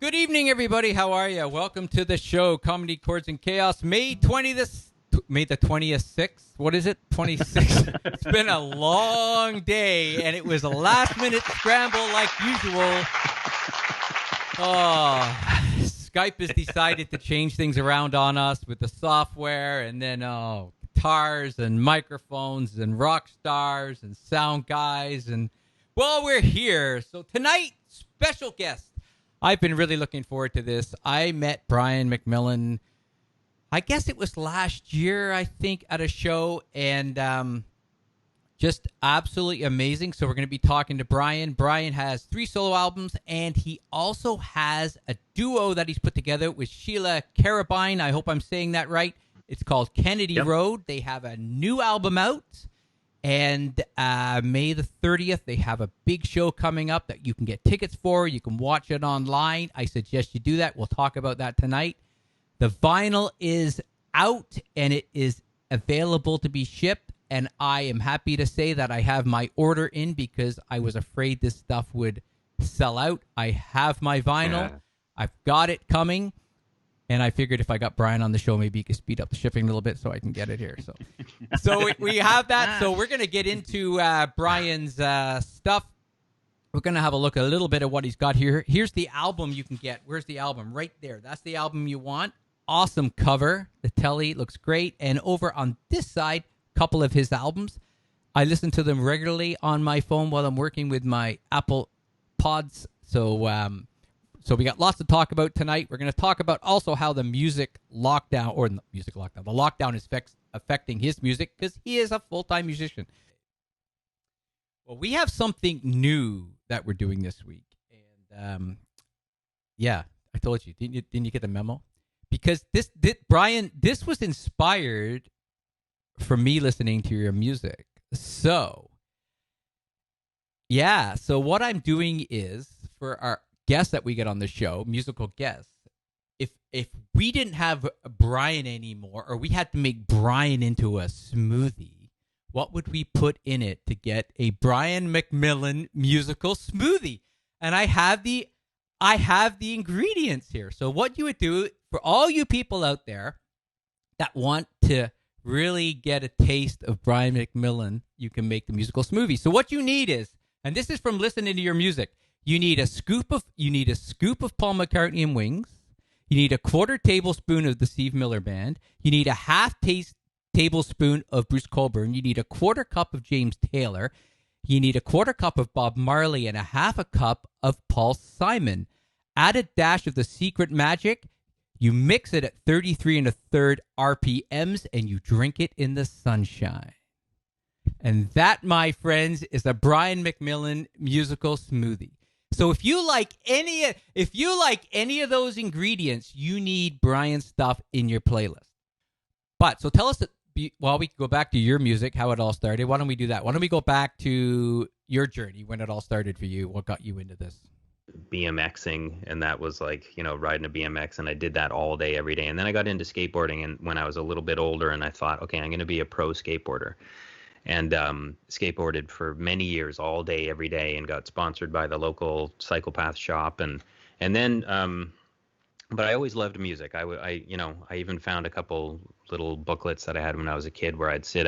Good evening, everybody. How are you? Welcome to the show, Comedy, Chords, and Chaos, May the 20th, 6th. What is it? 26th. It's been a long day, and it was a last-minute scramble like usual. Oh, Skype has decided to change things around on us with the software, and then, guitars and microphones and rock stars and sound guys. And, well, we're here. So tonight, special guest. I've been really looking forward to this. I met Brian MacMillan, I guess it was last year, I think, at a show, and just absolutely amazing. So we're going to be talking to Brian. Brian has 3 solo albums, and he also has a duo that he's put together with Sheila Carabine. I hope I'm saying that right. It's called Kennedy Road. They have a new album out. And May the 30th, they have a big show coming up that you can get tickets for. You can watch it online. I suggest you do that. We'll talk about that tonight. The vinyl is out, and it is available to be shipped. And I am happy to say that I have my order in because I was afraid this stuff would sell out. I have my vinyl. Yeah. I've got it coming. And I figured if I got Brian on the show, maybe he could speed up the shipping a little bit so I can get it here. So we have that. So we're going to get into Brian's stuff. We're going to have a look at a little bit of what he's got here. Here's the album you can get. Where's the album? Right there. That's the album you want. Awesome cover. The telly looks great. And over on this side, a couple of his albums. I listen to them regularly on my phone while I'm working with my Apple Pods. So we got lots to talk about tonight. We're going to talk about also how the the lockdown is affecting his music because he is a full-time musician. Well, we have something new that we're doing this week. And, I told you. Didn't you get the memo? Because Brian, this was inspired from me listening to your music. So what I'm doing is for our guests that we get on the show, musical guests, if we didn't have Brian anymore, or we had to make Brian into a smoothie, what would we put in it to get a Brian MacMillan musical smoothie? And I have the ingredients here. So what you would do for all you people out there that want to really get a taste of Brian MacMillan, you can make the musical smoothie. So what you need is, and this is from listening to your music, you need a scoop of Paul McCartney and Wings. You need a 1/4 tablespoon of the Steve Miller Band. You need a 1/2 tablespoon of Bruce Cockburn. You need a 1/4 cup of James Taylor. You need a 1/4 cup of Bob Marley and a 1/2 cup of Paul Simon. Add a dash of the Secret Magic. You mix it at 33 1/3 RPMs, and you drink it in the sunshine. And that, my friends, is a Brian MacMillan musical smoothie. So if you like any of those ingredients, you need Brian's stuff in your playlist. But so tell us, while we go back to your music, how it all started. Why don't we do that? Why don't we go back to your journey, when it all started for you? What got you into this? BMXing, and that was like, riding a BMX, and I did that all day, every day. And then I got into skateboarding, and when I was a little bit older, and I thought, okay, I'm going to be a pro skateboarder. And skateboarded for many years, all day, every day, and got sponsored by the local Psychopath shop. And then, but I always loved music. I even found a couple little booklets that I had when I was a kid where I'd sit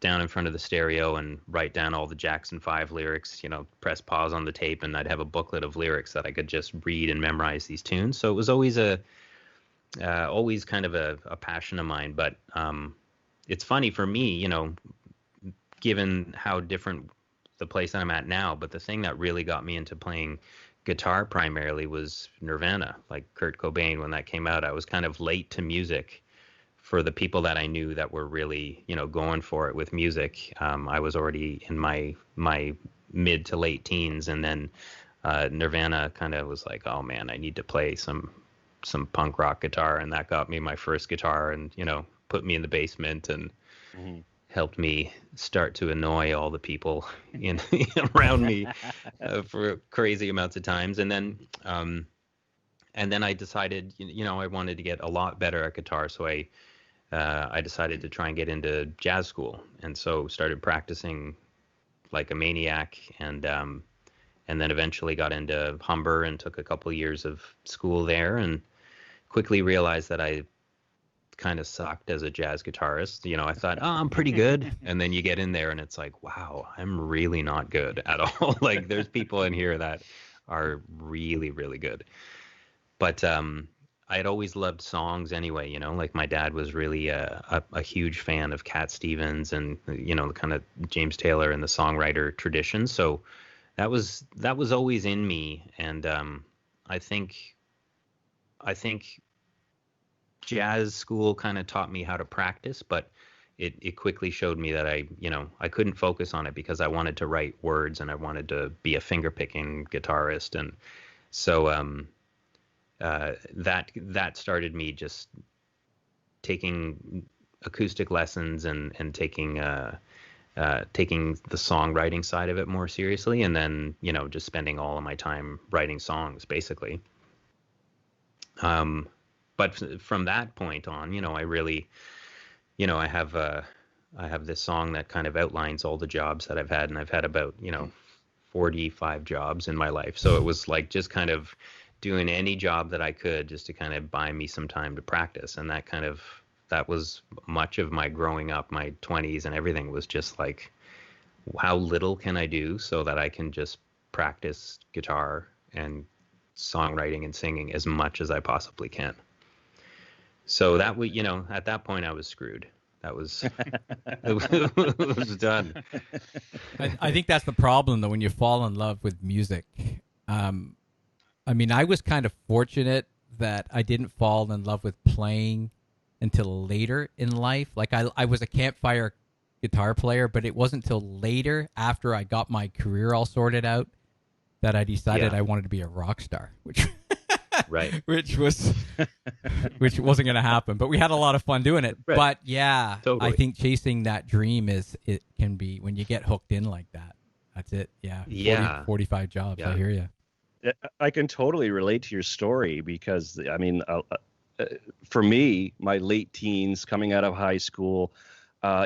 down in front of the stereo and write down all the Jackson 5 lyrics, press pause on the tape, and I'd have a booklet of lyrics that I could just read and memorize these tunes. So it was always always kind of a passion of mine. But it's funny for me, given how different the place that I'm at now, but the thing that really got me into playing guitar primarily was Nirvana. Like Kurt Cobain, when that came out, I was kind of late to music for the people that I knew that were really, going for it with music. I was already in my mid to late teens, and then Nirvana kind of was like, oh man, I need to play some punk rock guitar, and that got me my first guitar, and put me in the basement and helped me start to annoy all the people around me for crazy amounts of times. And then I decided, I wanted to get a lot better at guitar. So I decided to try and get into jazz school. And so started practicing like a maniac, and and then eventually got into Humber and took a couple years of school there, and quickly realized that I kind of sucked as a jazz guitarist. You know, I thought, oh, I'm pretty good. And then you get in there and it's like, wow, I'm really not good at all. Like there's people in here that are really, really good. But I had always loved songs anyway, you know, like my dad was really a huge fan of Cat Stevens and, you know, the kind of James Taylor and the songwriter tradition. So that was always in me. And I think jazz school kind of taught me how to practice, but it quickly showed me that I couldn't focus on it because I wanted to write words and I wanted to be a finger picking guitarist. And so that started me just taking acoustic lessons and taking the songwriting side of it more seriously. And then, you know, just spending all of my time writing songs basically. But from that point on, you know, I really, you know, I have this song that kind of outlines all the jobs that I've had, and I've had about, you know, 45 jobs in my life. So it was like just kind of doing any job that I could just to kind of buy me some time to practice. And that was much of my growing up, my 20s and everything was just like, how little can I do so that I can just practice guitar and songwriting and singing as much as I possibly can. So that you know, at that point I was screwed. That was it was done. I think that's the problem though when you fall in love with music. I mean, I was kind of fortunate that I didn't fall in love with playing until later in life. Like I was a campfire guitar player, but it wasn't until later after I got my career all sorted out that I decided I wanted to be a rock star, which right, which wasn't going to happen. But we had a lot of fun doing it. Right. But yeah, totally. I think chasing that dream it can be when you get hooked in like that. That's it. Yeah. 45 jobs. Yeah. I hear you. I can totally relate to your story because, I mean, for me, my late teens, coming out of high school,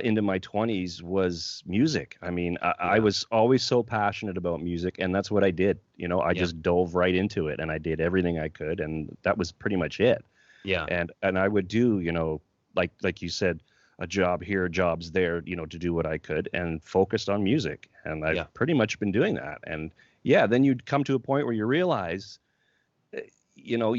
into my 20s was music. I mean, I was always so passionate about music, and that's what I did. You know, I just dove right into it, and I did everything I could, and that was pretty much it. Yeah. And I would do, you know, like you said, a job here, jobs there, you know, to do what I could, and focused on music. And I've pretty much been doing that. And then you'd come to a point where you realize, you know,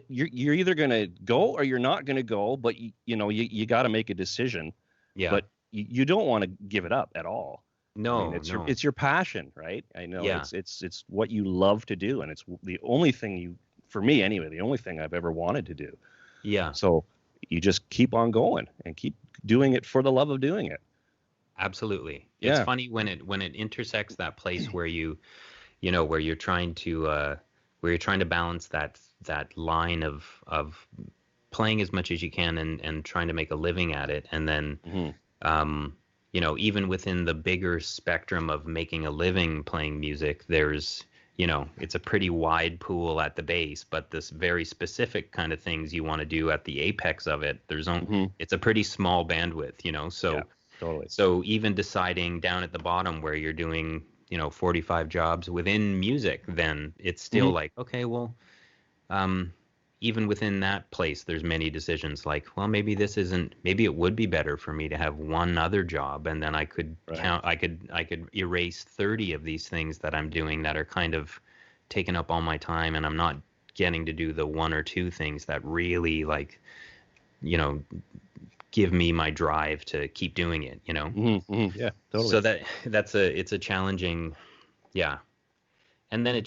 you're either going to go or you're not going to go, but you got to make a decision. Yeah. But you don't want to give it up at all. No, I mean, it's your passion, right? I know it's what you love to do, and it's the only thing for me anyway, the only thing I've ever wanted to do. Yeah. So you just keep on going and keep doing it for the love of doing it. Absolutely. Yeah. It's funny when it intersects that place where where you're trying to balance that line of playing as much as you can and trying to make a living at it. And then, even within the bigger spectrum of making a living playing music, there's, it's a pretty wide pool at the base, but this very specific kind of things you want to do at the apex of it, it's a pretty small bandwidth, so. Yeah, totally. So even deciding down at the bottom where you're doing, 45 jobs within music, then it's still like, okay, well, even within that place, there's many decisions like, well, maybe it would be better for me to have one other job. And then I could I could erase 30 of these things that I'm doing that are kind of taking up all my time. And I'm not getting to do the one or two things that really give me my drive to keep doing it, Yeah, totally. So it's a challenging, yeah. And then it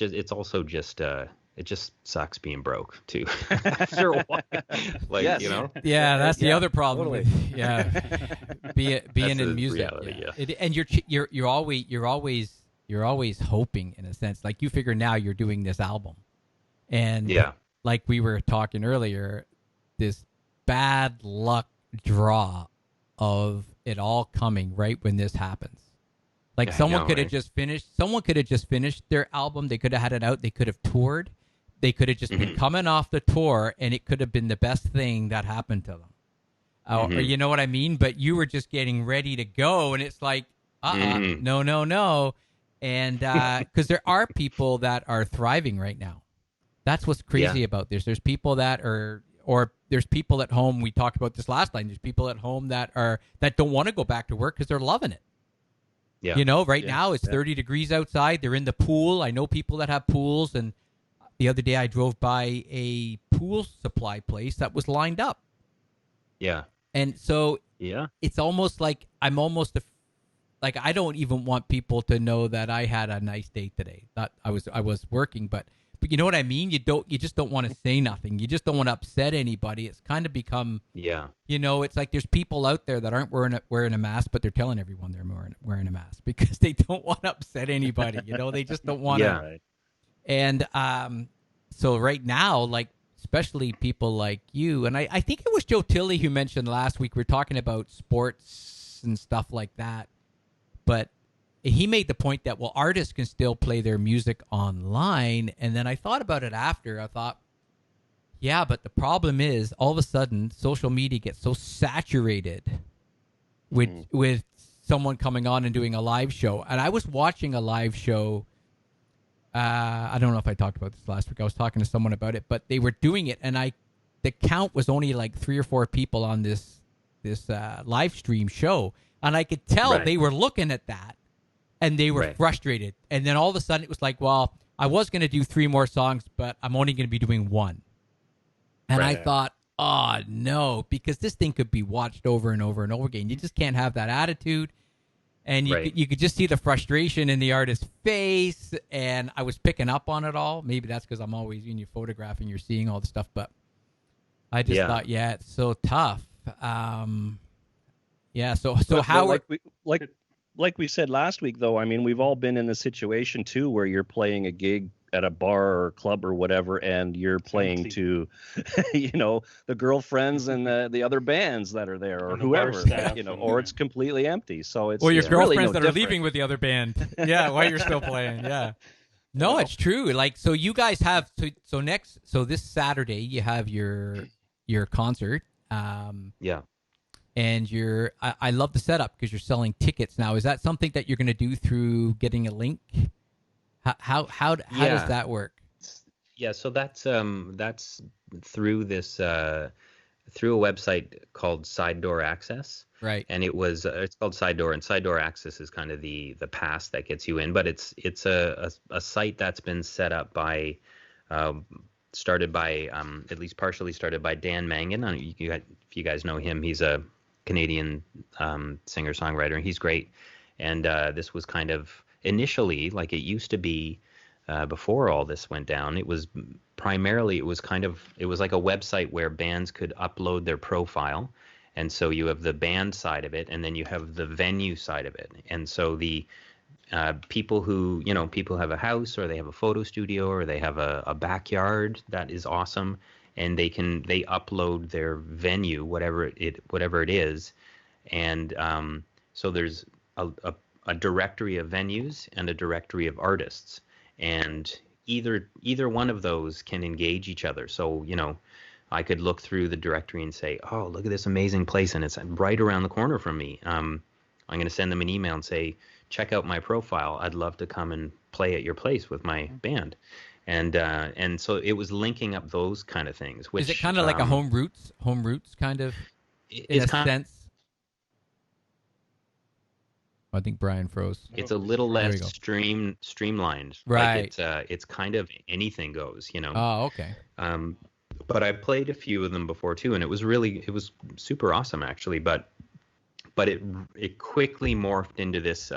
just sucks being broke too. After a while, Yeah, that's the other problem. Totally. Being in music, reality, and you're always hoping in a sense. Like you figure now you're doing this album, and like we were talking earlier, this bad luck draw of it all coming right when this happens. Like someone could have just finished their album. They could have had it out. They could have toured. They could have just been coming off the tour, and it could have been the best thing that happened to them. You know what I mean? But you were just getting ready to go, and it's like, no. And because there are people that are thriving right now. That's what's crazy about this. There's people that are, or there's people at home. We talked about this last night. There's people at home that don't want to go back to work because they're loving it. Yeah. You know, right now it's 30 degrees outside. They're in the pool. I know people that have pools. And the other day I drove by a pool supply place that was lined up. Yeah. And so it's almost like I'm almost like I don't even want people to know that I had a nice day today. That I was working, but you know what I mean? You just don't want to say nothing. You just don't want to upset anybody. It's kind of become you know, it's like there's people out there that aren't wearing a mask, but they're telling everyone they're wearing a mask because they don't want to upset anybody. You know, they just don't want to. And so right now, like especially people like you, and I think it was Joe Tilley who mentioned last week, we were talking about sports and stuff like that, but he made the point that, well, artists can still play their music online. And then I thought about it after. I thought, yeah, but the problem is all of a sudden social media gets so saturated with someone coming on and doing a live show. And I was watching a live show. I don't know if I talked about this last week. I was talking to someone about it, but they were doing it. And the count was only like 3 or 4 people on this live stream show. And I could tell they were looking at that. And they were frustrated. And then all of a sudden it was like, well, I was going to do 3 more songs, but I'm only going to be doing 1. And I thought, oh, no, because this thing could be watched over and over and over again. You just can't have that attitude. And you could just see the frustration in the artist's face. And I was picking up on it all. Maybe that's because I'm always, when you're photographing, you're seeing all the stuff. But I just thought, it's so tough. So how... Like we said last week, though, I mean, we've all been in the situation, too, where you're playing a gig at a bar or club or whatever, and you're playing to, you know, the girlfriends and the other bands that are there or whoever, staff, you know, or it's completely empty. So it's your girlfriends really that are leaving with the other band. Yeah, while you're still playing. Yeah. No, it's true. Like, so you guys have, so this Saturday you have your concert. And I love the setup because you're selling tickets now. Is that something that you're going to do through getting a link? How does that work? Yeah, so that's through this through a website called Side Door Access. Right. And it's called Side Door, and Side Door Access is kind of the pass that gets you in, but it's a site that's been set up by started by at least partially started by Dan Mangan. If you guys know him, he's a Canadian singer-songwriter, and he's great. And this was kind of initially, like it used to be before all this went down, it was like a website where bands could upload their profile. And so you have the band side of it, and then you have the venue side of it. And so the people have a house, or they have a photo studio, or they have a backyard that is awesome, and they upload their venue, whatever it is, and so there's a directory of venues and a directory of artists, and either one of those can engage each other. So, you know, I could look through the directory and say, oh, look at this amazing place, and it's right around the corner from me. I'm going to send them an email and say, check out my profile. I'd love to come and play at your place with my band. And so it was linking up those kind of things. Which, is it kind of like a home roots kind of in a sense? I think Brian froze. It's a little less streamlined. Right. Like it's kind of anything goes, you know. Oh, okay. But I played a few of them before too, and it was super awesome actually. But it quickly morphed into this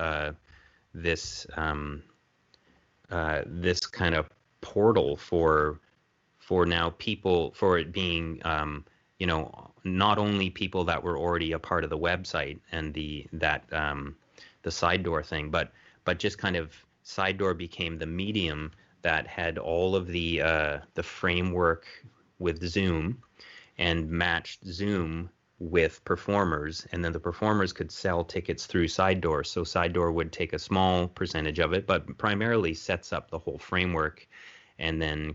kind of portal for now people, for it being you know, not only people that were already a part of the website and the Side Door thing, but just kind of Side Door became the medium that had all of the framework with Zoom and matched Zoom with performers, and then the performers could sell tickets through Side Door. So Side Door would take a small percentage of it, but primarily sets up the whole framework, and then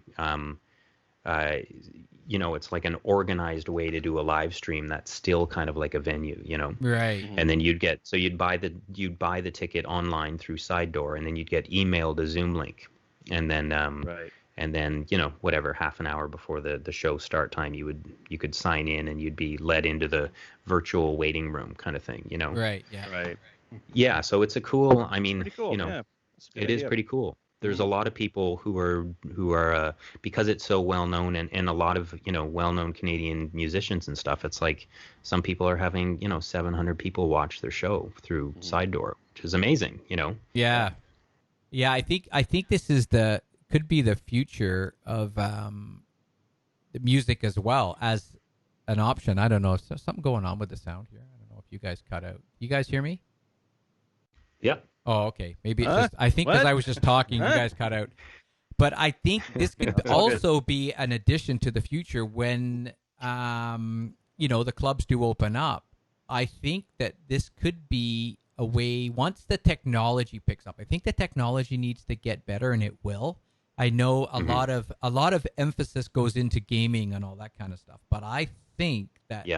you know, it's like an organized way to do a live stream that's still kind of like a venue, you know. Right. And then you'd buy the ticket online through Side Door, and then you'd get emailed a Zoom link, and then Right. and then, you know, whatever, half an hour before the show start time, you could sign in, and you'd be led into the virtual waiting room kind of thing, you know. Right. Yeah. Right. Yeah, so it's a cool, I mean, Pretty cool. you know, Yeah. it is pretty cool. There's a lot of people who are because it's so well known, and a lot of, you know, well-known Canadian musicians and stuff. It's like some people are having, you know, 700 people watch their show through Side Door, which is amazing, you know. Yeah. Yeah, I think this is could be the future of the music as well as an option. I don't know. Is there something going on with the sound here? I don't know if you guys cut out. You guys hear me? Yeah. Oh, okay. Maybe it's just, I think because I was just talking, you guys cut out. But I think this could also be an addition to the future when, you know, the clubs do open up. I think that this could be a way, once the technology picks up. I think the technology needs to get better, and it will. I know a lot of emphasis goes into gaming and all that kind of stuff, but I think that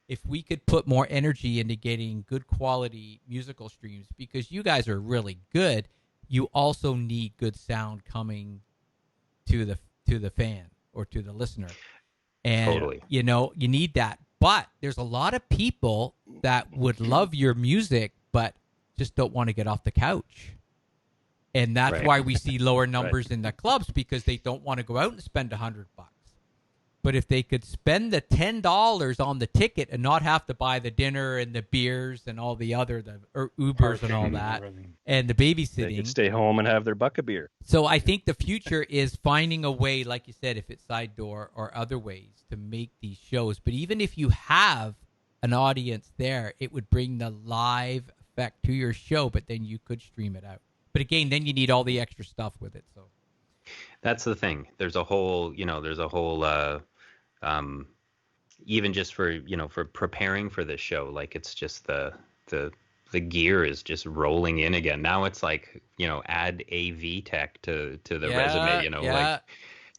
if we could put more energy into getting good quality musical streams, because you guys are really good, you also need good sound coming to the fan or to the listener. And Totally. you know, you need that. But there's a lot of people that would love your music but just don't want to get off the couch. And that's why we see lower numbers in the clubs, because they don't want to go out and spend $100. But if they could spend the $10 on the ticket and not have to buy the dinner and the beers and all the other Ubers Parking and all that and the They babysitting, could stay home and have their buck of beer. so I think the future is finding a way, like you said, if it's Side Door or other ways to make these shows. But even if you have an audience there, it would bring the live effect to your show, but then you could stream it out. But again, then you need all the extra stuff with it. So That's the thing. There's a whole even just for, you know, for preparing for this show, like it's just the gear is just rolling in again. Now it's like, you know, add a VTech to the resume, you know, like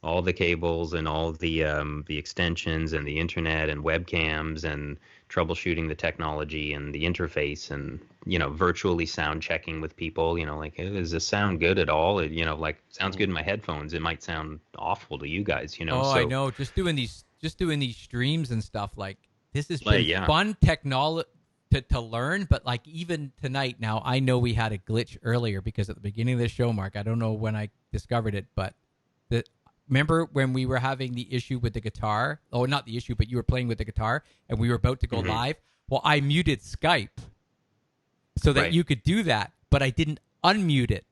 all the cables and all the extensions and the internet and webcams and troubleshooting the technology and the interface and, you know, virtually sound checking with people, you know, like, hey, does this sound good at all? You know, like, sounds good in my headphones. It might sound awful to you guys, you know. Oh, so, I know. Just doing these streams and stuff, like, this has been fun technology to learn. But like, even tonight, now I know we had a glitch earlier because at the beginning of the show, Mark, I don't know when I discovered it, but remember when we were having the issue with the guitar? Oh, not the issue, but you were playing with the guitar and we were about to go live. Well, I muted Skype so that you could do that, but I didn't unmute it.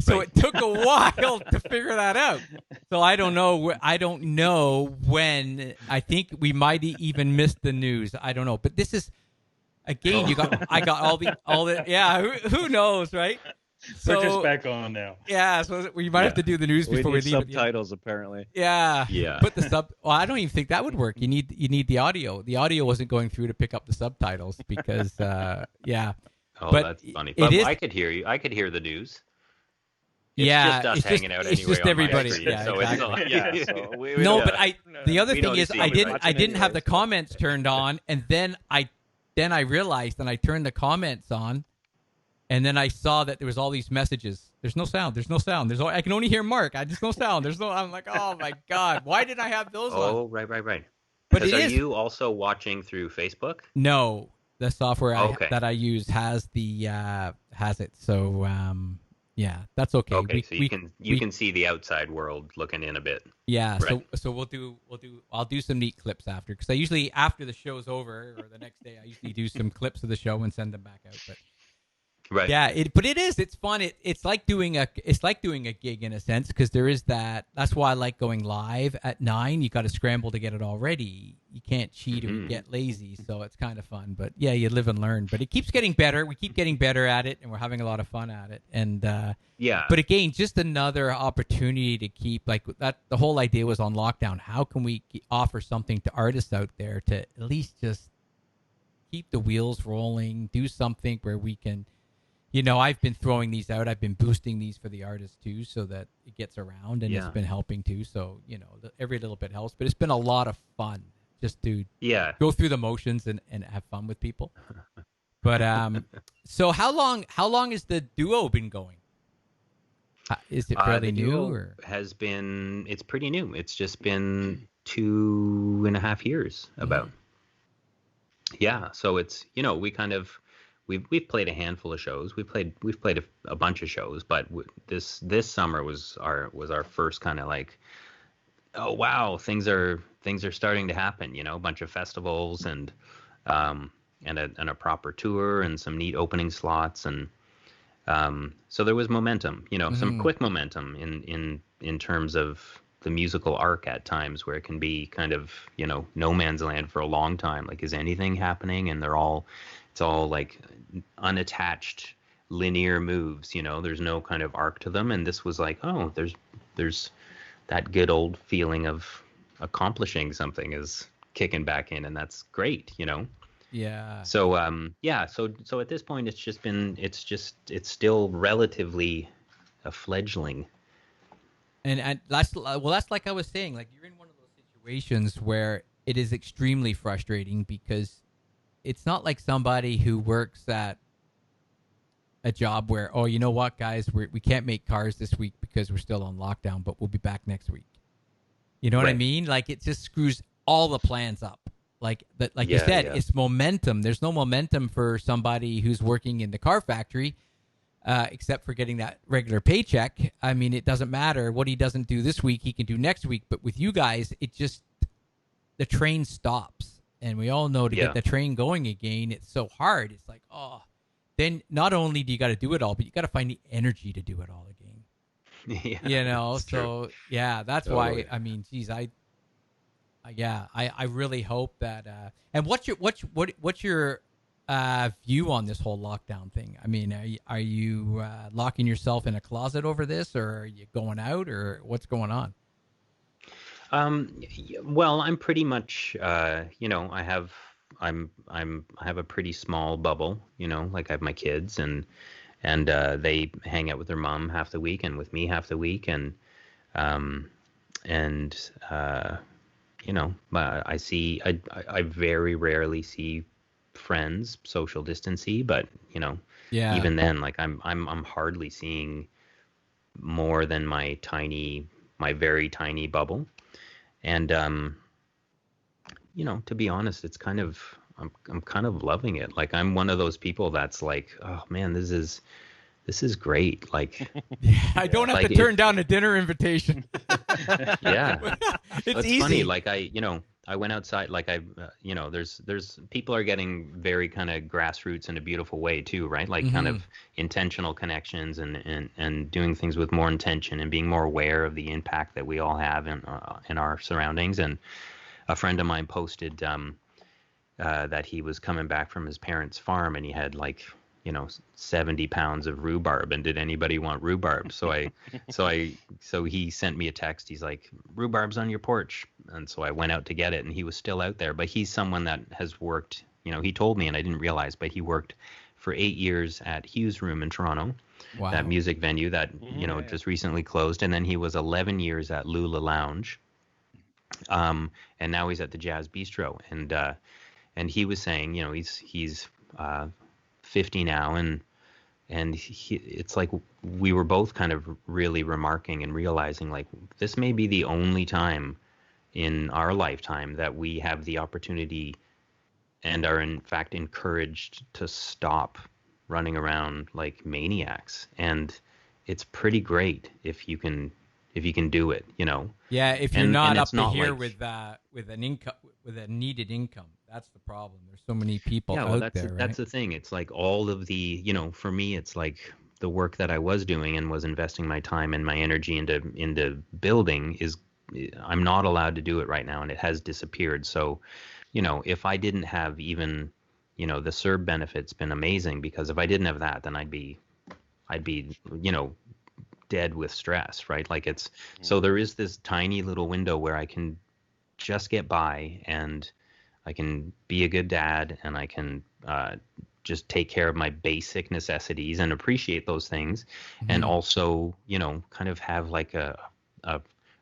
So it took a while to figure that out. So I don't know when. I think we might even miss the news. I don't know. But this is, again, I got all the yeah. Who knows, right? So, we're just back on now. Yeah, so we might have to do the news before we leave. Subtitles, apparently. Yeah. Put the Well, I don't even think that would work. You need the audio. The audio wasn't going through to pick up the subtitles because Oh, but that's funny. But I could hear you. I could hear the news. It's just us hanging out anyway. It's just everybody. Screen, yeah, so exactly. It's not, but the other thing is I didn't have the comments turned on, and then I realized, and I turned the comments on, and then I saw that there was all these messages. There's no sound. There's no sound. I can only hear Mark. There's no sound. I'm like, oh my God, why did I have those on? Oh, right. But are you also watching through Facebook? No, the software that I use has it. So yeah, that's okay. Okay, so you can see the outside world looking in a bit. Yeah, right. so I'll do some neat clips after, because I usually, after the show's over or the next day, I usually do some clips of the show and send them back out. But right, yeah, it's fun. It's like doing a gig in a sense, because there is that. That's why I like going live at 9. You got to scramble to get it all ready. You can't cheat or get lazy, so it's kind of fun. But yeah, you live and learn. But it keeps getting better. We keep getting better at it, and we're having a lot of fun at it. And yeah. But again, just another opportunity to keep, like, that. The whole idea was on lockdown. How can we offer something to artists out there to at least just keep the wheels rolling? Do something where we can, I've been throwing these out. I've been boosting these for the artists too, so that it gets around, and it's been helping too. So every little bit helps. But it's been a lot of fun just to go through the motions and have fun with people. But so how long has the duo been going? Is it fairly new? Or? It's pretty new. It's just been 2.5 years about. Yeah, so it's we kind of we've played a handful of shows. We've played a bunch of shows, but this summer was our first kind of like, oh wow, things are starting to happen. A bunch of festivals and a proper tour and some neat opening slots, and so there was momentum. Some quick momentum in terms of the musical arc at times, where it can be kind of no man's land for a long time. Like, is anything happening? And it's all like unattached linear moves. There's no kind of arc to them. And this was like, oh, there's that good old feeling of accomplishing something is kicking back in, and that's great. Yeah. So so at this point it's still relatively a fledgling. And that's like I was saying, like, you're in one of those situations where it is extremely frustrating, because it's not like somebody who works at a job where, oh, you know what, guys, we can't make cars this week because we're still on lockdown, but we'll be back next week. You know what I mean? Like, it just screws all the plans up. Like you said, it's momentum. There's no momentum for somebody who's working in the car factory. Except for getting that regular paycheck. I mean, it doesn't matter what he doesn't do this week, he can do next week. But with you guys, the train stops. And we all know to get the train going again, it's so hard. It's like, oh, then not only do you got to do it all, but you got to find the energy to do it all again. That's so true. Yeah, that's totally. why, I mean, geez, I really hope that, and what's your view on this whole lockdown thing? I mean, are you locking yourself in a closet over this, or are you going out, or what's going on? Well, I'm pretty much, I have a pretty small bubble, like I have my kids, and they hang out with their mom half the week and with me half the week, and I very rarely see friends, social distancing, but even then, like, I'm hardly seeing more than my very tiny bubble. And to be honest, it's kind of, I'm kind of loving it. Like, I'm one of those people that's like, oh man, this is great. Like, I don't have to turn down a dinner invitation. Yeah. It's easy. Funny. Like, I went outside, like, there's people are getting very kind of grassroots in a beautiful way too, right? Like, kind of intentional connections and doing things with more intention and being more aware of the impact that we all have in our surroundings. And a friend of mine posted that he was coming back from his parents' farm, and he had, like, 70 pounds of rhubarb, and did anybody want rhubarb? So he sent me a text. He's like, rhubarb's on your porch. And so I went out to get it, and he was still out there. But he's someone that has worked, he told me, and I didn't realize, but he worked for 8 years at Hughes Room in Toronto. Wow. That music venue that, just recently closed. And then he was 11 years at Lula Lounge. And now he's at the Jazz Bistro. And he was saying, he's 50 now, and it's like we were both kind of really remarking and realizing, like, this may be the only time in our lifetime that we have the opportunity and are in fact encouraged to stop running around like maniacs. And it's pretty great if you can do it, Yeah, if you're not up to here with an income, with a needed income. That's the problem. There's so many people out there, right? That's the thing. It's like all of the, for me, it's like the work that I was doing and was investing my time and my energy into building I'm not allowed to do it right now, and it has disappeared. So, if I didn't have even, the CERB benefits been amazing, because if I didn't have that, then I'd be, dead with stress, right? Like, so there is this tiny little window where I can just get by, and I can be a good dad, and I can just take care of my basic necessities and appreciate those things, and also, you know, kind of have like a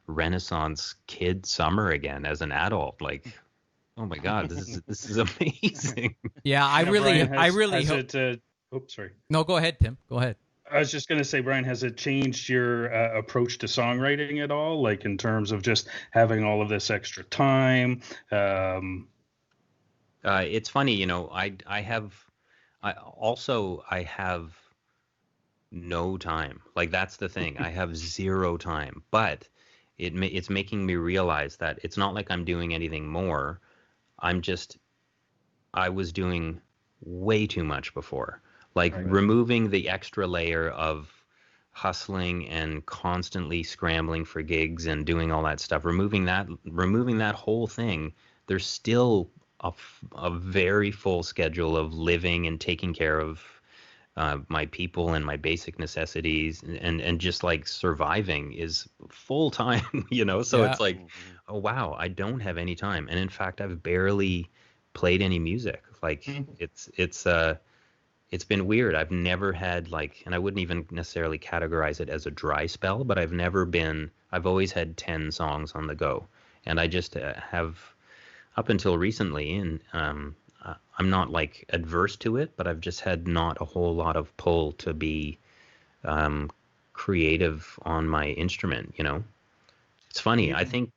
Renaissance kid summer again as an adult. Like, oh my God, this is amazing. Yeah, I really hope. Oops, sorry. No, go ahead, Tim. Go ahead. I was just going to say, Brian, has it changed your approach to songwriting at all? Like in terms of just having all of this extra time? It's funny, you know, I have no time. Like, that's the thing. I have zero time, but it's making me realize that it's not like I'm doing anything more. I was doing way too much before. Like, removing the extra layer of hustling and constantly scrambling for gigs and doing all that stuff, removing that whole thing, there's still a very full schedule of living and taking care of my people and my basic necessities, and just like surviving is full time, you know? So it's like, oh wow, I don't have any time. And in fact, I've barely played any music. Like, it's been weird. I've never had, like, and I wouldn't even necessarily categorize it as a dry spell, but I've always had 10 songs on the go. And I just have, up until recently, and I'm not like adverse to it, but I've just had not a whole lot of pull to be creative on my instrument, you know? It's funny. I think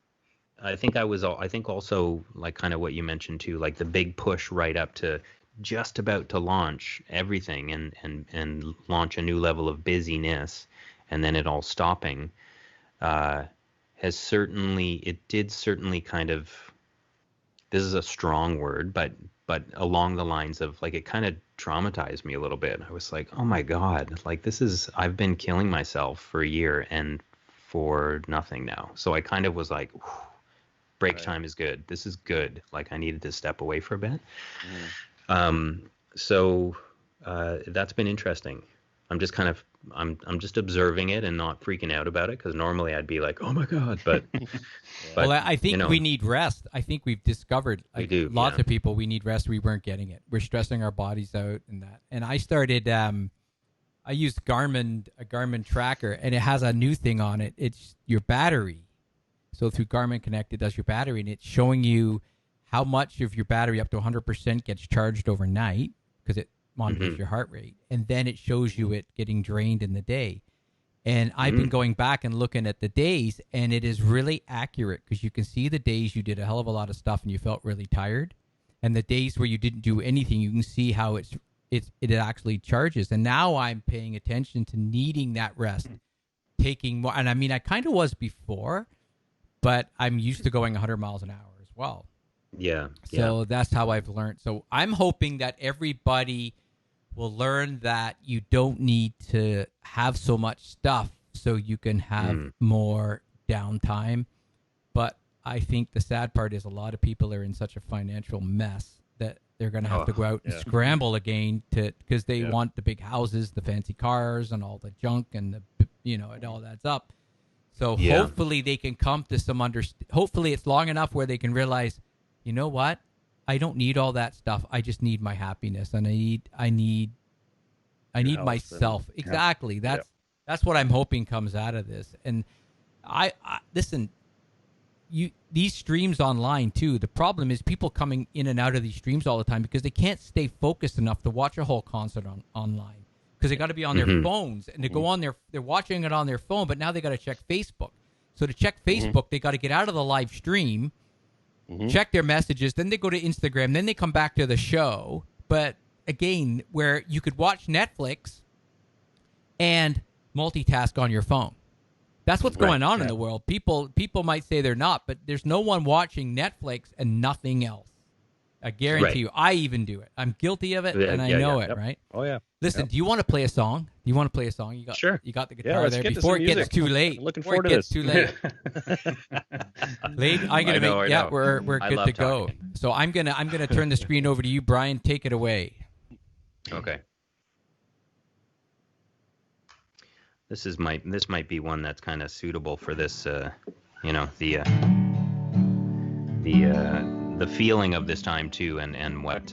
also, like, kind of what you mentioned too, like the big push right up to just about to launch everything and launch a new level of busyness, and then it all stopping, did certainly kind of, this is a strong word, but along the lines of, like, it kind of traumatized me a little bit. I was like, oh my God, like, I've been killing myself for a year and for nothing now. So I kind of was like, break time is good. This is good. Like, I needed to step away for a bit. So that's been interesting. I'm just kind of, I'm just observing it and not freaking out about it, because normally I'd be like, oh my God, but well, I think, you know, we need rest. I think we've discovered, like, lots of people, we need rest. We weren't getting it. We're stressing our bodies out and that. And I started, I used a Garmin tracker, and it has a new thing on it. It's your battery. So through Garmin Connect, it does your battery, and it's showing you how much of your battery, up to 100%, gets charged overnight, because it monitors your heart rate. And then it shows you it getting drained in the day. And I've been going back and looking at the days, and it is really accurate, because you can see the days you did a hell of a lot of stuff and you felt really tired. And the days where you didn't do anything, you can see how it actually charges. And now I'm paying attention to needing that rest, taking more. And I mean, I kind of was before, but I'm used to going 100 miles an hour as well. Yeah. So that's how I've learned. So I'm hoping that everybody will learn that you don't need to have so much stuff so you can have more downtime. But I think the sad part is a lot of people are in such a financial mess that they're going to have to go out and scramble again because they want the big houses, the fancy cars, and all the junk, and it all adds up. So hopefully they can come to some hopefully it's long enough where they can realize, you know what? I don't need all that stuff. I just need my happiness, and I need myself. Exactly. That's what I'm hoping comes out of this. And I listen, these streams online too. The problem is people coming in and out of these streams all the time because they can't stay focused enough to watch a whole concert online, because they got to be on their phones, and to go on they're watching it on their phone, but now they got to check Facebook. So to check Facebook, they got to get out of the live stream, check their messages, then they go to Instagram, then they come back to the show. But again, where you could watch Netflix and multitask on your phone. That's what's going on in the world. People might say they're not, but there's no one watching Netflix and nothing else. I guarantee you. I even do it. I'm guilty of it, and I know it, right? Oh, yeah. Listen, do you want to play a song? You got the guitar there before it gets too late. Looking forward to this. Too late. I'm gonna we're good to go. So I'm gonna turn the screen over to you, Brian. Take it away. Okay. This might be one that's kind of suitable for this, the feeling of this time too, and what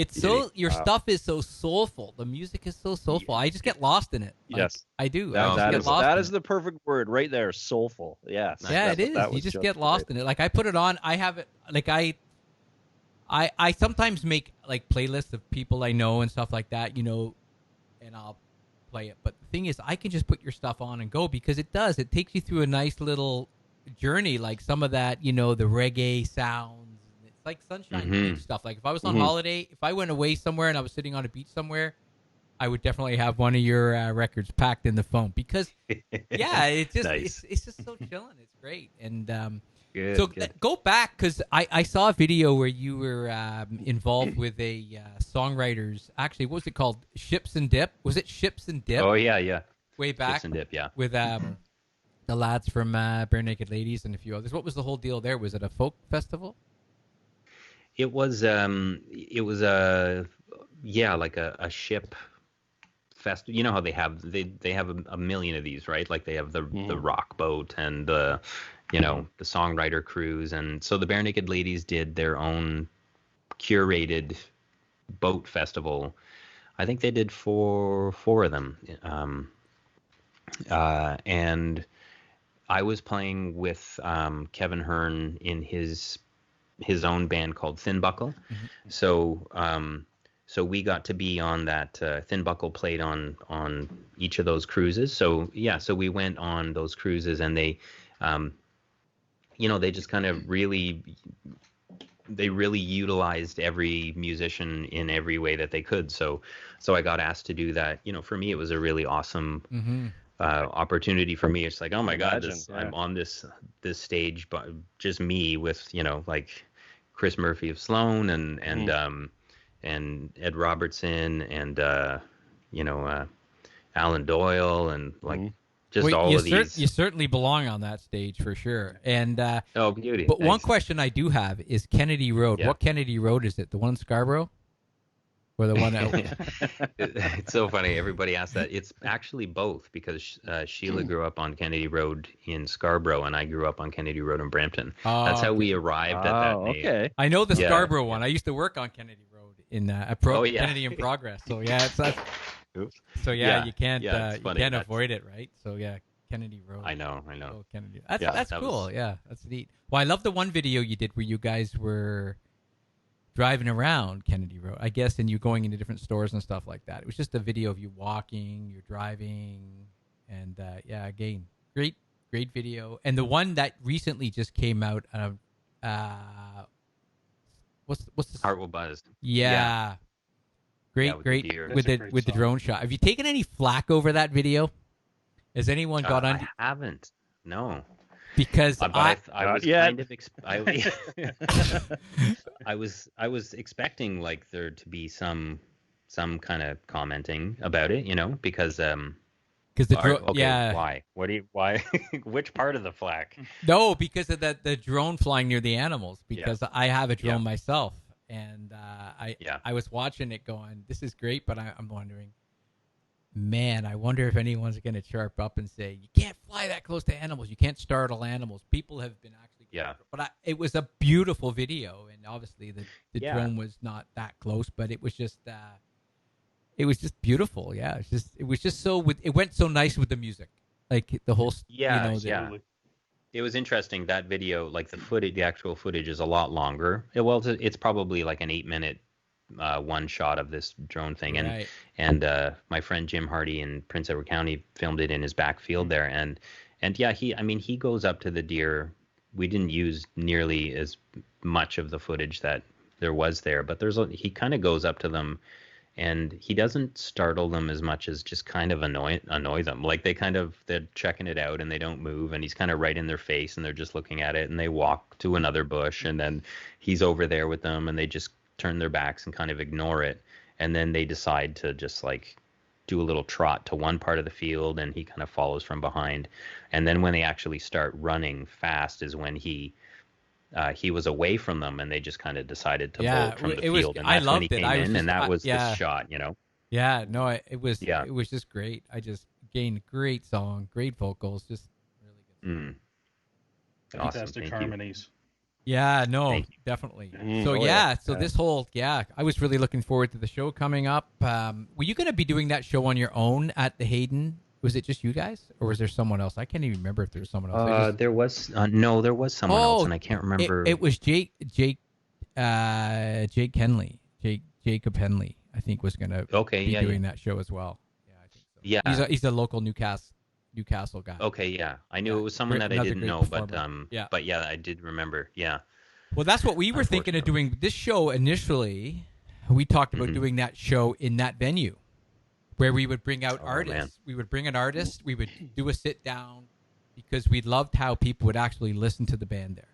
It's so your stuff is so soulful. The music is so soulful. I just get lost in it. Like, yes, I do. That is the perfect word right there. Soulful. Yes. Yeah, it is. You just get lost in it. Like I put it on. I have it. Like I sometimes make like playlists of people I know and stuff like that. You know, and I'll play it. But the thing is, I can just put your stuff on and go because it does. It takes you through a nice little journey. Like some of that, you know, the reggae sounds. It's like sunshine beach stuff. Like if I was on holiday, if I went away somewhere and I was sitting on a beach somewhere, I would definitely have one of your records packed in the phone because, yeah, it's just Nice. it's just so chilling. It's great. And Good. go back because I saw a video where you were involved with a songwriters. Actually, what was it called? Ships and Dip. Was it Ships and Dip? Oh yeah. Way back. Ships and Dip, yeah. With the lads from Barenaked Ladies and a few others. What was the whole deal there? Was it a folk festival? It was like a ship festival. You know how they have a million of these, right? Like they have the rock boat and the Songwriter cruise, and so the Barenaked Ladies did their own curated boat festival. I think they did four of them, and I was playing with Kevin Hearn in his own band called Thin Buckle. So we got to be on that. Thin Buckle played on each of those cruises. So we went on those cruises, and they they just kind of really utilized every musician in every way that they could. So I got asked to do that. You know, for me, it was a really awesome opportunity for me. It's like, oh my God, I'm on this stage, but just me with, like Chris Murphy of Sloan and Ed Robertson and, Alan Doyle and like, just all of these. You certainly belong on that stage for sure. And oh, beauty. But Thanks. one question I do have is Kennedy Road. Yeah. What Kennedy Road is it? The one in Scarborough, or the one out? It's so funny. Everybody asks that. It's actually both because Sheila grew up on Kennedy Road in Scarborough, and I grew up on Kennedy Road in Brampton. That's how we arrived at that name. Okay. I know the Scarborough one. I used to work on Kennedy Road in Kennedy in Progress. So yeah, Oops. So you can't avoid it, right? So yeah, Kennedy Road. I know. Oh, Kennedy. That's cool. Yeah, that's neat. Well, I love the one video you did where you guys were driving around Kennedy Road, I guess, and you going into different stores and stuff like that. It was just a video of you walking, you're driving, and again, great video. And the one that recently just came out of what's the Heart Will Buzz. Yeah. Great with the drone shot. Have you taken any flack over that video? Has anyone got on? I haven't. No. Because I was kind of I was expecting like there to be some kind of commenting about it, because the why? What do you why? Which part of the flack? No, because of the drone flying near the animals. Because I have a drone myself. And I was watching it going, this is great, but I'm wondering, man, I wonder if anyone's going to sharp up and say, you can't fly that close to animals. You can't startle animals. People have been actually... But it was a beautiful video, and obviously the drone was not that close, but it was just beautiful. Yeah, it was just so... It went so nice with the music. Like the whole... It was interesting, that video, like the actual footage is a lot longer. It's probably like an 8-minute one shot of this drone thing. And my friend Jim Hardy in Prince Edward County filmed it in his backfield there. And he goes up to the deer. We didn't use nearly as much of the footage that there was there, but he kind of goes up to them. And he doesn't startle them as much as just kind of annoy them. Like they're checking it out and they don't move, and he's kind of right in their face and they're just looking at it, and they walk to another bush, and then he's over there with them and they just turn their backs and kind of ignore it. And then they decide to just like do a little trot to one part of the field, and he kind of follows from behind. And then when they actually start running fast is when he was away from them, and they just kind of decided to bolt from the field. And that's when he came in, and that was the shot, Yeah, no, it was just great. I just gained great song, great vocals, just really good. Fantastic harmonies. Yeah, no, Thank you. definitely. Mm, So oh, yeah, yeah. so this whole I was really looking forward to the show coming up. Were you going to be doing that show on your own at the Hayden? Was it just you guys, or was there someone else? I can't even remember if there was someone else. There was there was someone else, and I can't remember. It was Jake Henley, Jacob Henley. I think was going to be doing that show as well. Yeah, I think so. Yeah, he's a local Newcastle guy. Okay, yeah, I knew it was someone that I didn't know, but yeah, I did remember. Yeah. Well, that's what we were thinking of doing. This show initially, we talked about doing that show in that venue, where we would bring out artists. Man. We would bring an artist. We would do a sit down, because we loved how people would actually listen to the band there.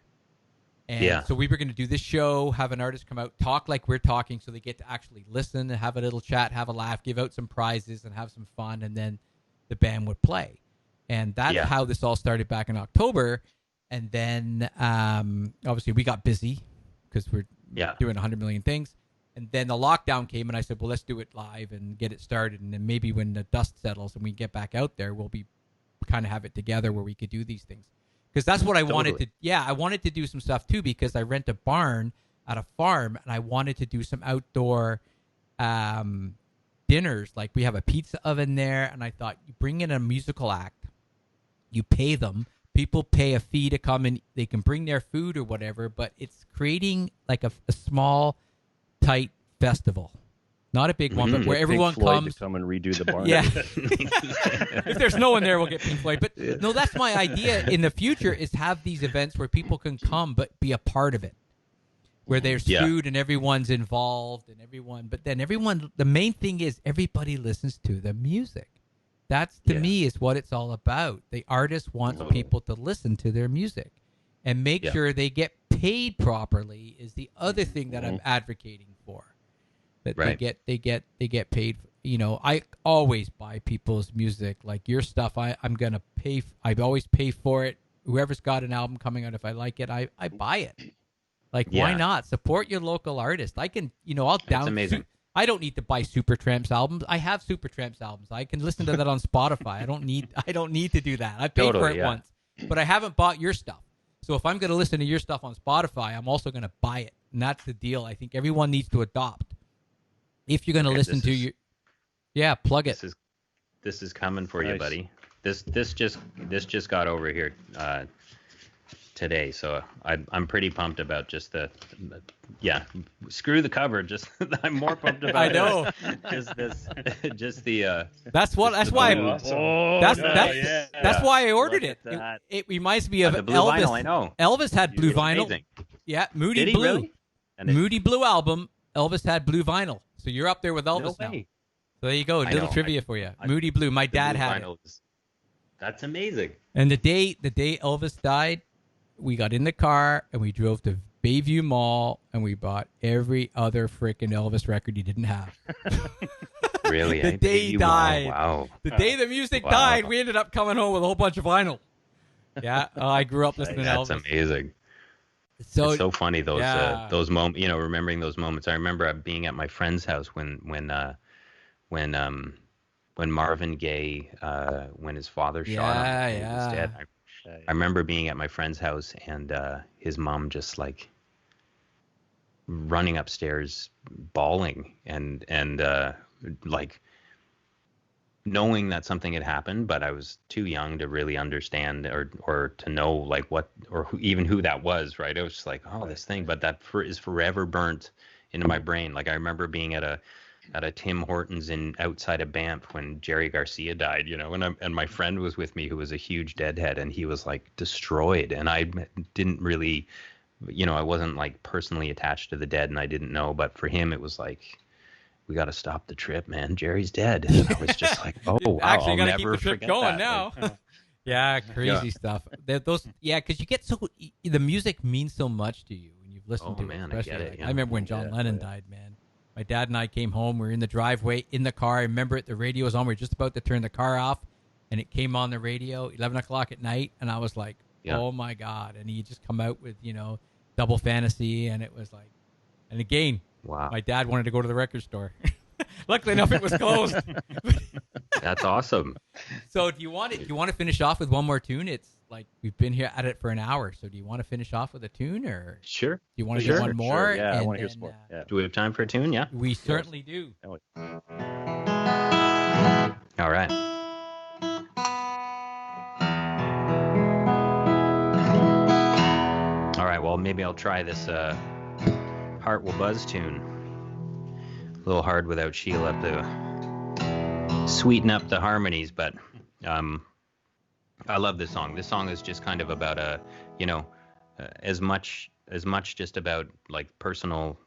And so we were going to do this show, have an artist come out, talk like we're talking, so they get to actually listen and have a little chat, have a laugh, give out some prizes, and have some fun, and then the band would play. And that's how this all started back in October. And then obviously we got busy because we're doing 100 million things. And then the lockdown came, and I said, well, let's do it live and get it started. And then maybe when the dust settles and we get back out there, we'll be kind of have it together where we could do these things. Because that's what I wanted to. Yeah, I wanted to do some stuff too, because I rent a barn at a farm, and I wanted to do some outdoor dinners. Like we have a pizza oven there, and I thought you bring in a musical act, you pay them, people pay a fee to come and they can bring their food or whatever, but it's creating like a small, tight festival. Not a big one, but where everyone Pink Floyd comes to come and redo the barn. Yeah. If there's no one there, we'll get Pink Floyd. But no, that's my idea in the future, is have these events where people can come but be a part of it, where there's food and everyone's involved and everyone. But then the main thing is everybody listens to the music. That's, to me, is what it's all about. The artist wants people to listen to their music and make sure they get paid properly is the other thing that I'm advocating for. That they get paid. You know, I always buy people's music. Like your stuff, I'm gonna pay. I always pay for it. Whoever's got an album coming out, if I like it, I buy it. Like, why not support your local artist? I can, I'll down. Amazing. I don't need to buy Supertramp's albums. I have Supertramp's albums. I can listen to that on Spotify. I don't need to do that. I paid for it once, but I haven't bought your stuff. So if I'm going to listen to your stuff on Spotify, I'm also going to buy it, and that's the deal. I think everyone needs to adopt. If you're going to listen to your, plug it. This is coming for you, buddy. This just got over here today, so I'm pretty pumped about just screw the cover. Just I'm more pumped about. I know. Just the. That's why I ordered it. It reminds me of the blue Elvis. Vinyl, I know. Elvis had blue vinyl. Amazing. Yeah, Moody Did he Blue. Really? Moody Blue album. Elvis had blue vinyl. So you're up there with Elvis now. So there you go. A little trivia for you. Moody Blue. My dad had it. That's amazing. And the day Elvis died, we got in the car and we drove to Bayview Mall and we bought every other freaking Elvis record he didn't have. Really? The day he died. Wow. The day the music died, we ended up coming home with a whole bunch of vinyl. Yeah, I grew up listening to Elvis. That's amazing. So, it's so funny those moments. Remembering those moments. I remember being at my friend's house when Marvin Gaye, when his father shot him, he was dead. I remember being at my friend's house and his mom just like running upstairs, bawling and like knowing that something had happened, but I was too young to really understand or to know like what or even who that was. Right? It was just like, this thing, but that is forever burnt into my brain. Like I remember being at a Tim Hortons outside of Banff when Jerry Garcia died, and my friend was with me who was a huge Deadhead, and he was like destroyed, and I didn't really, I wasn't like personally attached to the Dead, and I didn't know, but for him it was like, we got to stop the trip, man. Jerry's dead. And I was just like, oh wow, actually, I'll gotta never keep the trip forget going that. now. Yeah, crazy stuff. Because you get the music means so much to you when you've listened to it. Man, I get it. I remember when John Lennon died, man. My dad and I came home. We were in the driveway, in the car. I remember the radio was on. We were just about to turn the car off, and it came on the radio, 11 o'clock at night, and I was like, oh, my God. And he just come out with, Double Fantasy, and it was like, and again, my dad wanted to go to the record store. Luckily enough, it was closed. That's awesome. So do you want to finish off with one more tune? It's like we've been here at it for an hour. So do you want to finish off with a tune, or Sure. do you want to do one more? Sure. Yeah, I want to hear some more. Yeah. Do we have time for a tune? Yeah. We certainly do. All right. All right. Well, maybe I'll try this Heart Will Buzz tune. A little hard without Sheila to sweeten up the harmonies, but I love this song. This song is just kind of about as much just about like personal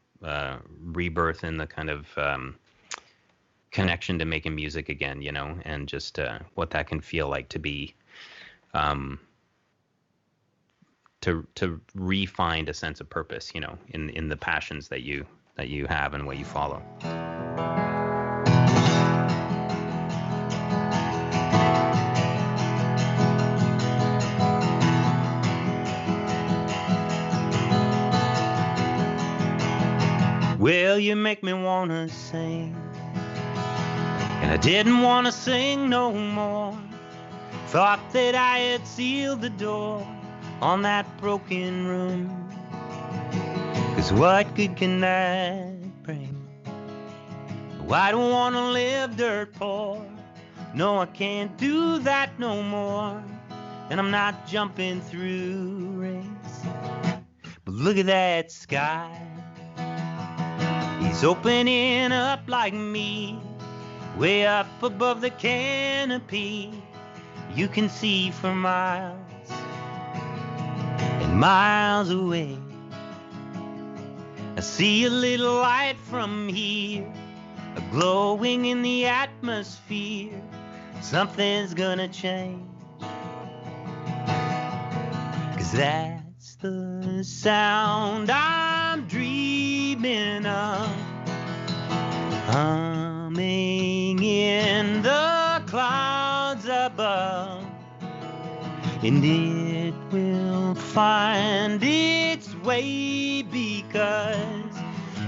rebirth and the kind of connection to making music again, and just what that can feel like to be to re-find a sense of purpose, in the passions that you have and what you follow. Well, you make me wanna sing, and I didn't wanna sing no more. Thought that I had sealed the door on that broken room. 'Cause what good can that bring? Oh, I don't wanna live dirt poor. No, I can't do that no more. And I'm not jumping through rings. But look at that sky. He's opening up like me, way up above the canopy. You can see for miles and miles away. I see a little light from here, a glowing in the atmosphere. Something's gonna change, 'cause that's the sound I'm dreaming of, humming in the clouds above. And it will find its way, because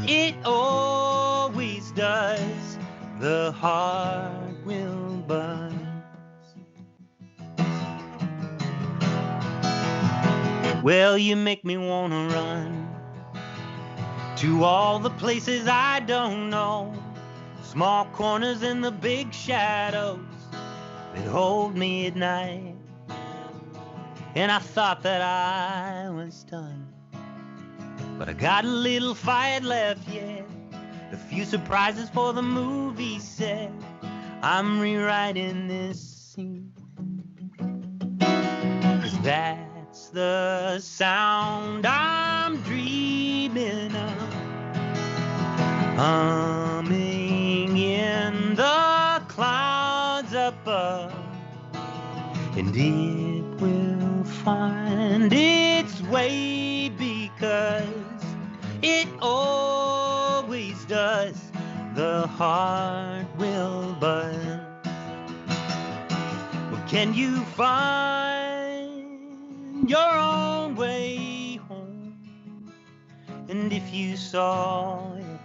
it always does. The heart will buzz. Well, you make me wanna run to all the places I don't know, small corners in the big shadows that hold me at night. And I thought that I was done, but I got a little fight left yet, a few surprises for the movie set. I'm rewriting this scene, 'cause that's the sound I'm dreaming of, humming in the clouds above. And it will find its way, because it always does. The heart will buzz. Well, can you find your own way home? And if you saw it,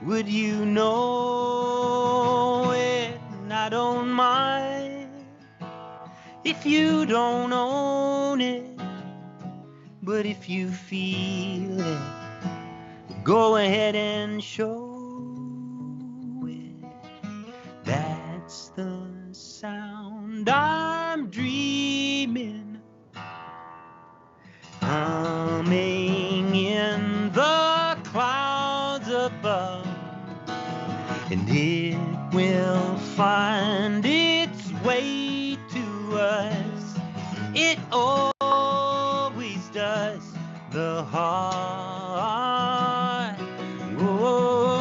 would you know it? And I don't mind if you don't own it, but if you feel it, go ahead and show it. That's the sound I'm dreaming, humming in the clouds above. And it will find its way to us. It always does. The heart. Whoa,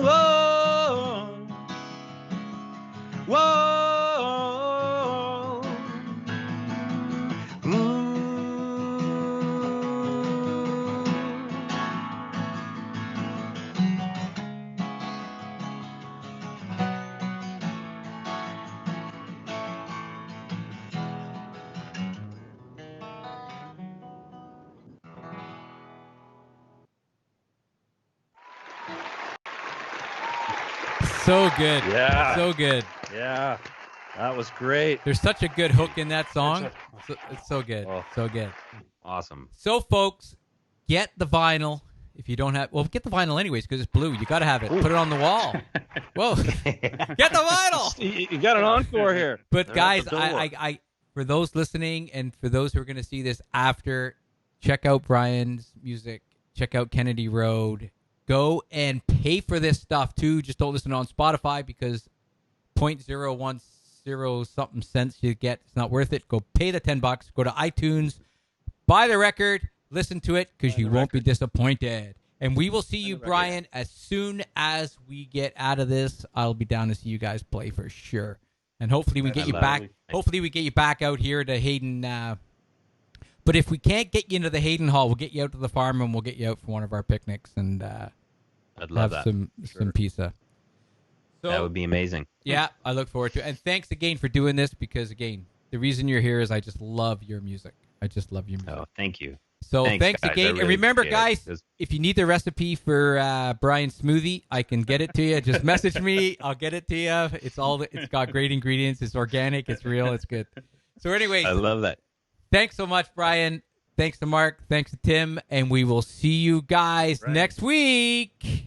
whoa, whoa. Ooh. So good. Yeah. So good. Yeah. That was great. There's such a good hook in that song. It's so good. Oh. So good. Awesome. So, folks, get the vinyl. If you don't have, well, get the vinyl anyways because it's blue. You got to have it. Put it on the wall. Whoa. Get the vinyl. You got an encore here. But guys, I for those listening and for those who are going to see this after, check out Brian's music. Check out Kennedy Road. Go and pay for this stuff too. Just don't listen on Spotify because 0.010 something cents you get. It's not worth it. Go pay the $10. Go to iTunes, buy the record, listen to it because you won't be disappointed. And we will see you, Brian, as soon as we get out of this. I'll be down to see you guys play for sure. And hopefully we get you back. Hopefully we get you back out here to Hayden. But if we can't get you into the Hayden Hall, we'll get you out to the farm and we'll get you out for one of our picnics and I'd love have that. some pizza. So, that would be amazing. Yeah, I look forward to it. And thanks again for doing this because, again, the reason you're here is I just love your music. I just love your music. Oh, thank you. So thanks guys. again. Really and remember, appreciate guys, if you need the recipe for Brian's smoothie, I can get it to you. Just message me. I'll get it to you. It's got great ingredients. It's organic. It's real. It's good. So anyways, I love that. Thanks so much, Brian. Thanks to Mark. Thanks to Tim. And we will see you guys next week.